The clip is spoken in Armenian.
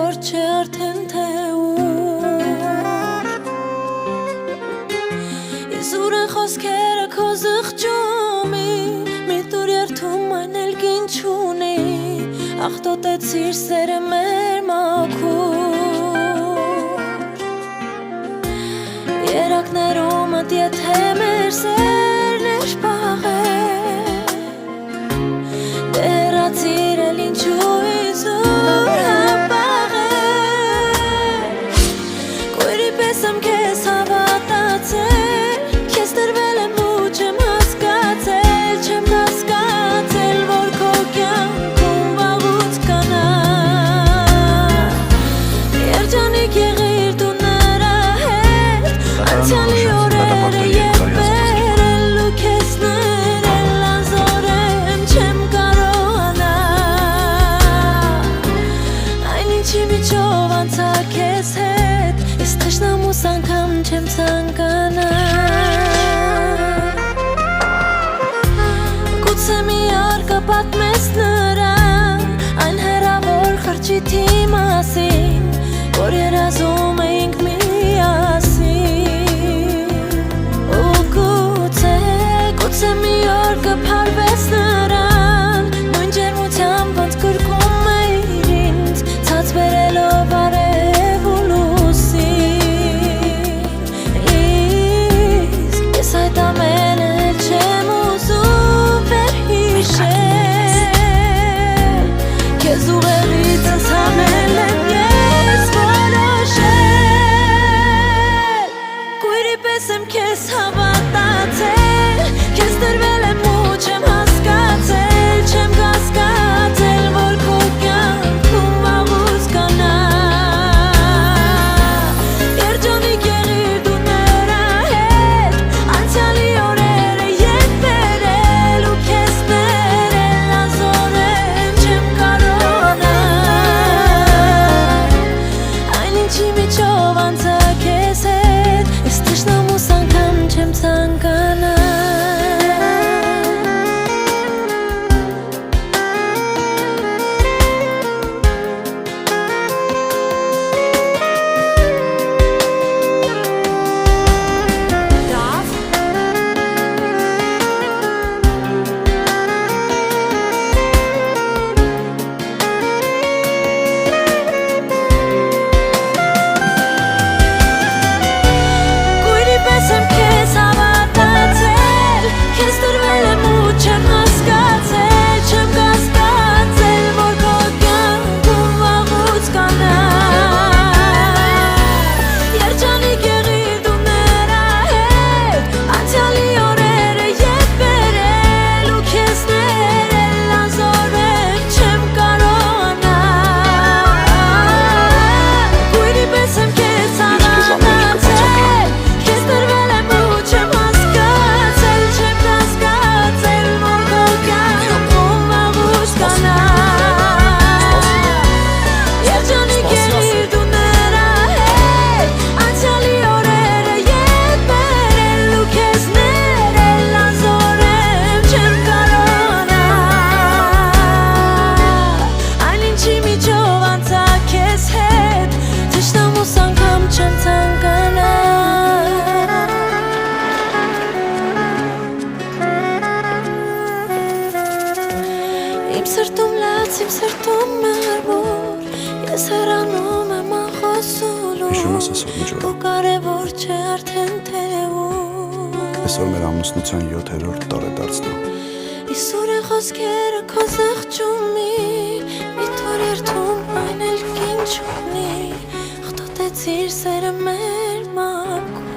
որ չէ արդեն թե ուր Իզուր են խոսքերը քո զղջումի Մի տուր երդում այն էլ գին չունի Աղտոտեցիր սերը մեր մաքուր Երակներումդ եթե մեր սերն էր պաղել Դերացիր էլ ինչու իզուր հապաղել Կույրի պես եմ կեզ հավատացել Կեզ տրվել եմ ու չեմ հասկացել Չեմ հասկացել, որ քո կյանքում վաղուց կանա Երջանիկ եղիր դու նրա հետ Անցյալի օրերը և բերել ու կեզ ներել Անզորեմ չեմ կարողանա Այն ինչի միջով անցա կեզ հետ Ես թշնամուս անգամ չեմ ցանկանա Գուցե մի արկա պատմես նրան Այն հեռավոր խրճիթի մասին Որ երազում էինք միասին Ու գուցե մի օր կփարվես նրան Նույն ջերմությամբ ոնց կրկում էիր ինձ Ցած բերելով արև ու լուսին Իսկ ես այդ ամենը չեմ ուզում վերհիշել Քեզ ուղեղիցս հանել եմ ես որոշել Կույրի պես եմ քեզ հավատացել Քեզ տրվել եմ ու չեմ հասկացել Չեմ հասկացել, որ քո կյանքում վաղուց կանա Երջանիկ եղիր դու նրա հետ Անցյալի օրերը ետ բերել ու քեզ ներել Անզորեմ չեմ կարողանա Այն ինչի միջով անցա քեզ հետ Ես թշնամուս անգամ չեմ ցանկանա Կույրի պես եմ քեզ հավատացել Քեզ տրվել եմ ու չեմ հասկացել Չեմ հասկացել, որ քո կյանքում վաղուց կանա Երջանիկ եղիր դու նրա հետ Անցյալի օրերը ետ բերել ու քեզ ներել Անզորեմ չեմ կարողանա Կույրի պես եմ քեզ հավատացել Քեզ տրվել եմ ու չեմ հասկացել Չեմ հասկացել, որ քո կյանքում վաղուց կանա Երջանիկ եղիր դու նրա հետ Անցյալի օրերը ետ բերել ու քեզ ներել Անզորեմ չեմ կարողանա Այն ինչի միջով անցա քեզ հետ Թշնամուս անգամ չեմ ցանկանա Իմ սրտում լաց, իմ սրտում մարմուր Ես հեռանում եմ ախոսուլուր Հիշում ես այսօր ինչ օր Դու կարևոր չէ արդեն թե ուր Այսօր մեր ամուսնության 7-րդ տարեդարձն է Իսուր են խոսքերը քո զղջումի Մի տուր երդում այն էլ գին չունի Աղտոտեցիր սերը մեր մաքուր